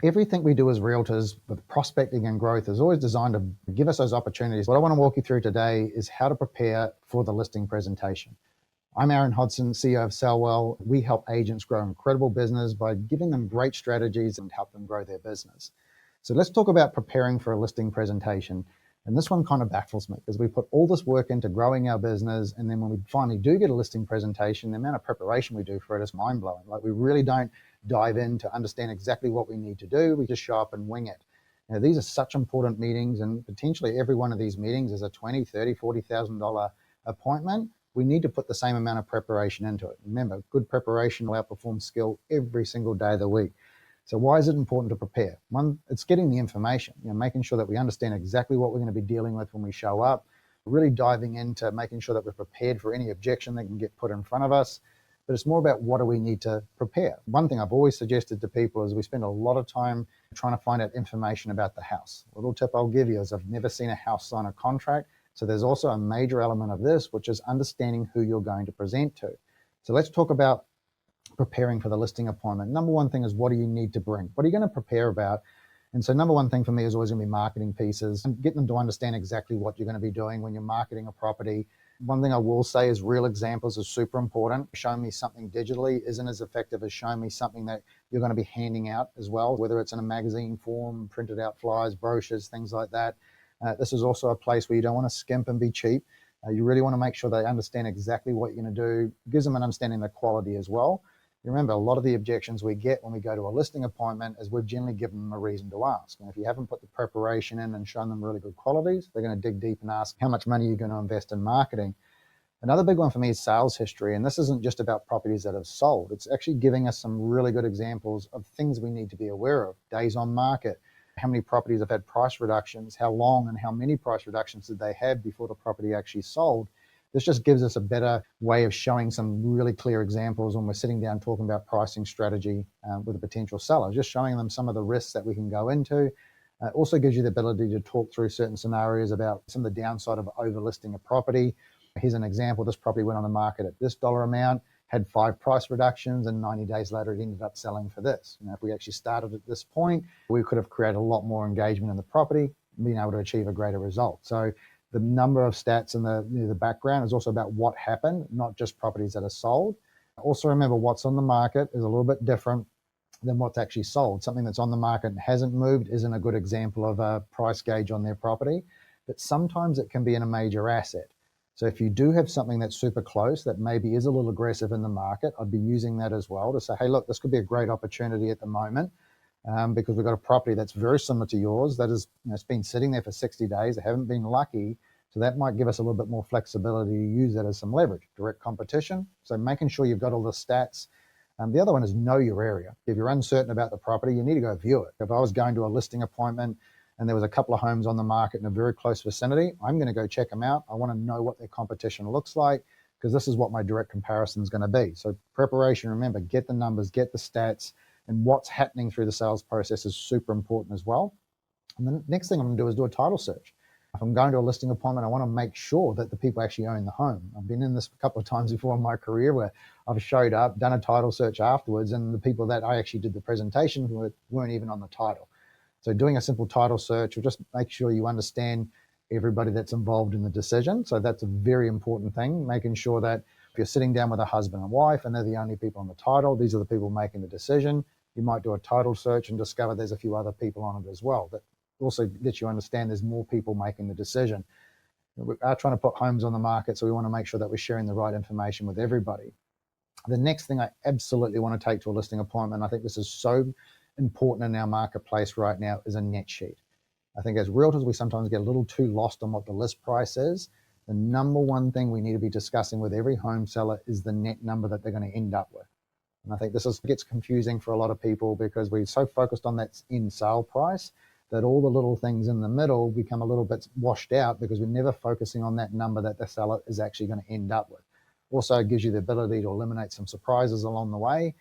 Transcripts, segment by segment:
Everything we do as realtors with prospecting and growth is always designed to give us those opportunities. What I want to walk you through today is how to prepare for the listing presentation. I'm Aaron Hodson, CEO of Sellwell. We help agents grow incredible business by giving them great strategies and help them grow their business. So let's talk about preparing for a listing presentation. And this one kind of baffles me because we put all this work into growing our business. And then when we finally do get a listing presentation, the amount of preparation we do for it is mind blowing. Like, we really don't dive in to understand exactly what we need to do. We just show up and wing it. Now, these are such important meetings, and potentially every one of these meetings is a $20,000, $30,000, $40,000 appointment. We need to put the same amount of preparation into it. Remember, good preparation will outperform skill every single day of the week. So why is it important to prepare? One, it's getting the information, making sure that we understand exactly what we're going to be dealing with when we show up, really diving into making sure that we're prepared for any objection that can get put in front of us. But it's more about what do we need to prepare. One thing I've always suggested to people is we spend a lot of time trying to find out information about the house. A little tip I'll give you is I've never seen a house sign a contract. So there's also a major element of this, which is understanding who you're going to present to. So let's talk about preparing for the listing appointment. Number one thing is, what do you need to bring? What are you going to prepare about? And so number one thing for me is always going to be marketing pieces and getting them to understand exactly what you're going to be doing when you're marketing a property. One thing I will say is real examples is super important. Showing me something digitally isn't as effective as showing me something that you're going to be handing out as well, whether it's in a magazine form, printed out flyers, brochures, things like that. This is also a place where you don't want to skimp and be cheap. You really want to make sure they understand exactly what you're going to do. It gives them an understanding of the quality as well. Remember, a lot of the objections we get when we go to a listing appointment is we've generally given them a reason to ask. And if you haven't put the preparation in and shown them really good qualities, they're going to dig deep and ask how much money you're going to invest in marketing. Another big one for me is sales history. And this isn't just about properties that have sold. It's actually giving us some really good examples of things we need to be aware of. Days on market, how many properties have had price reductions, how long and how many price reductions did they have before the property actually sold. This just gives us a better way of showing some really clear examples when we're sitting down talking about pricing strategy with a potential seller, just showing them some of the risks that we can go into. It also gives you the ability to talk through certain scenarios about some of the downside of overlisting a property. Here's an example. This property went on the market at this dollar amount, had 5 price reductions, and 90 days later it ended up selling for this. If we actually started at this point, we could have created a lot more engagement in the property, being able to achieve a greater result. So the number of stats in the background is also about what happened, not just properties that are sold. Also remember, what's on the market is a little bit different than what's actually sold. Something that's on the market and hasn't moved isn't a good example of a price gauge on their property, but sometimes it can be in a major asset. So if you do have something that's super close that maybe is a little aggressive in the market, I'd be using that as well to say, hey, look, this could be a great opportunity at the moment. Because we've got a property that's very similar to yours that is, it's been sitting there for 60 days. They haven't been lucky. So that might give us a little bit more flexibility to use that as some leverage. Direct competition. So making sure you've got all the stats. The other one is know your area. If you're uncertain about the property, you need to go view it. If I was going to a listing appointment and there was a couple of homes on the market in a very close vicinity, I'm going to go check them out. I want to know what their competition looks like, because this is what my direct comparison is going to be. So preparation, remember, get the numbers, get the stats, and what's happening through the sales process is super important as well. And the next thing I'm going to do is do a title search. If I'm going to a listing appointment, I want to make sure that the people actually own the home. I've been in this a couple of times before in my career where I've showed up, done a title search afterwards, and the people that I actually did the presentation with weren't even on the title. So doing a simple title search will just make sure you understand everybody that's involved in the decision. So that's a very important thing, making sure that if you're sitting down with a husband and wife and they're the only people on the title, these are the people making the decision. You might do a title search and discover there's a few other people on it as well. That also lets you understand there's more people making the decision. We are trying to put homes on the market, so we want to make sure that we're sharing the right information with everybody. The next thing I absolutely want to take to a listing appointment, I think this is so important in our marketplace right now, is a net sheet. I think as realtors, we sometimes get a little too lost on what the list price is. The number one thing we need to be discussing with every home seller is the net number that they're going to end up with. And I think gets confusing for a lot of people because we're so focused on that in sale price that all the little things in the middle become a little bit washed out because we're never focusing on that number that the seller is actually going to end up with. Also, it gives you the ability to eliminate some surprises along the way.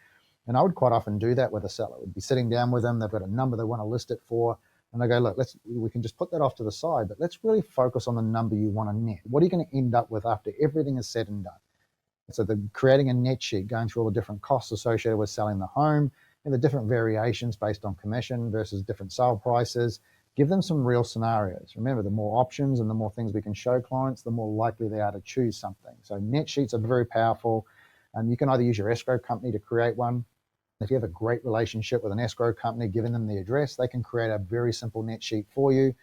And I would quite often do that with a seller. We'd be sitting down with them, they've got a number they want to list it for, and I go, look, we can just put that off to the side, but let's really focus on the number you want to net. What are you going to end up with after everything is said and done? So creating a net sheet, going through all the different costs associated with selling the home, and the different variations based on commission versus different sale prices. Give them some real scenarios. Remember, the more options and the more things we can show clients, the more likely they are to choose something. So net sheets are very powerful. You can either use your escrow company to create one. If you have a great relationship with an escrow company, giving them the address, they can create a very simple net sheet for you,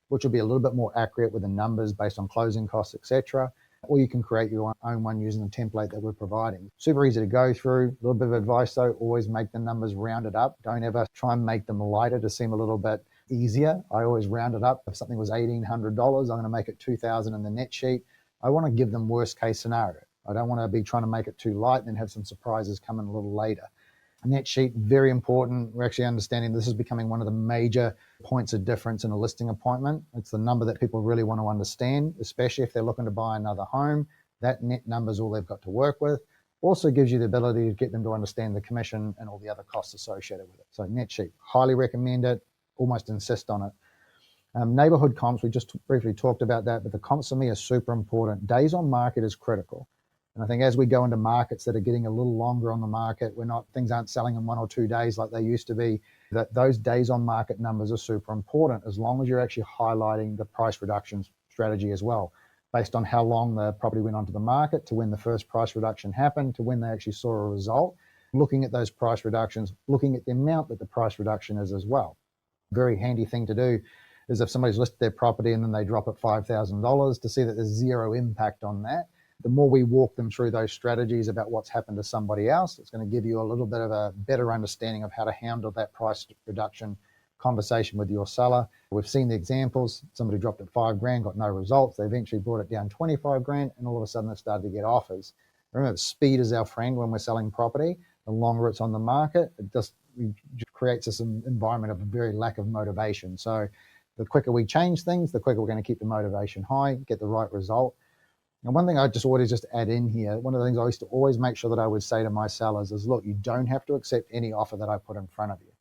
which will be a little bit more accurate with the numbers based on closing costs, etc. Or you can create your own one using the template that we're providing. Super easy to go through. A little bit of advice though, always make the numbers rounded up. Don't ever try and make them lighter to seem a little bit easier. I always round it up. If something was $1,800, I'm going to make it $2,000 in the net sheet. I want to give them worst case scenario. I don't want to be trying to make it too light and then have some surprises come in a little later. Net sheet, very important. We're actually understanding this is becoming one of the major points of difference in a listing appointment. It's the number that people really want to understand, especially if they're looking to buy another home. That net number is all they've got to work with. Also gives you the ability to get them to understand the commission and all the other costs associated with it. So net sheet, highly recommend it, almost insist on it. Neighborhood comps, we just briefly talked about that, but the comps for me are super important. Days on market is critical. And I think as we go into markets that are getting a little longer on the market, things aren't selling in 1 or 2 days like they used to be, that those days on market numbers are super important, as long as you're actually highlighting the price reduction strategy as well, based on how long the property went onto the market to when the first price reduction happened to when they actually saw a result. Looking at those price reductions, looking at the amount that the price reduction is as well. Very handy thing to do is if somebody's listed their property and then they drop it $5,000, to see that there's zero impact on that. The more we walk them through those strategies about what's happened to somebody else, it's going to give you a little bit of a better understanding of how to handle that price reduction conversation with your seller. We've seen the examples. Somebody dropped it $5,000, got no results. They eventually brought it down $25,000, and all of a sudden they started to get offers. Remember, speed is our friend when we're selling property. The longer it's on the market, it just creates this environment of a very lack of motivation. So the quicker we change things, the quicker we're going to keep the motivation high, get the right result. And one thing I just add in here, one of the things I used to always make sure that I would say to my sellers is, look, you don't have to accept any offer that I put in front of you.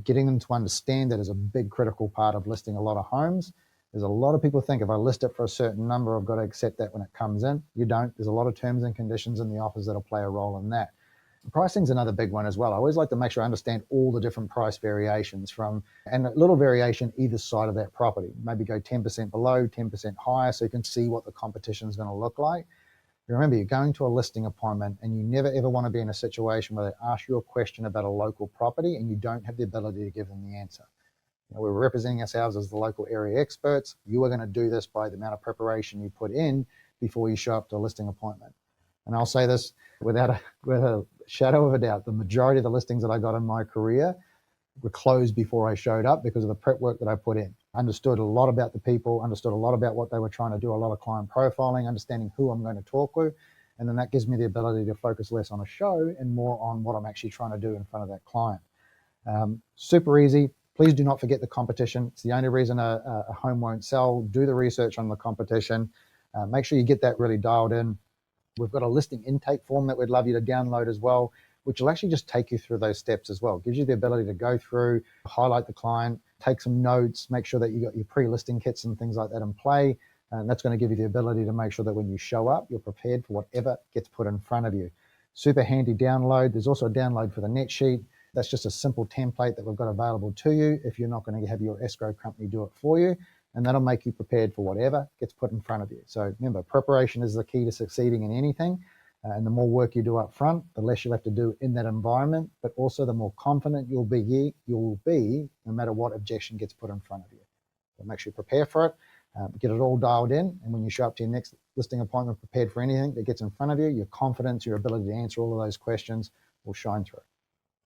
Getting them to understand that is a big critical part of listing a lot of homes. There's a lot of people think if I list it for a certain number, I've got to accept that when it comes in. You don't. There's a lot of terms and conditions in the offers that'll play a role in that. Pricing's another big one as well. I always like to make sure I understand all the different price variations and a little variation either side of that property. Maybe go 10% below, 10% higher, so you can see what the competition is going to look like. Remember, you're going to a listing appointment and you never ever want to be in a situation where they ask you a question about a local property and you don't have the ability to give them the answer. We're representing ourselves as the local area experts. You are going to do this by the amount of preparation you put in before you show up to a listing appointment. And I'll say this without a shadow of a doubt, the majority of the listings that I got in my career were closed before I showed up because of the prep work that I put in. Understood a lot about the people, understood a lot about what they were trying to do, a lot of client profiling, understanding who I'm going to talk with. And then that gives me the ability to focus less on a show and more on what I'm actually trying to do in front of that client. Super easy. Please do not forget the competition. It's the only reason a home won't sell. Do the research on the competition. Make sure you get that really dialed in. We've got a listing intake form that we'd love you to download as well, which will actually just take you through those steps as well. It gives you the ability to go through, highlight the client, take some notes, make sure that you got your pre-listing kits and things like that in play. And that's going to give you the ability to make sure that when you show up, you're prepared for whatever gets put in front of you. Super handy download. There's also a download for the net sheet. That's just a simple template that we've got available to you if you're not going to have your escrow company do it for you. And that'll make you prepared for whatever gets put in front of you. So remember, preparation is the key to succeeding in anything. And the more work you do up front, the less you'll have to do in that environment, but also the more confident you'll be no matter what objection gets put in front of you. So make sure you prepare for it, get it all dialed in. And when you show up to your next listing appointment prepared for anything that gets in front of you, your confidence, your ability to answer all of those questions will shine through.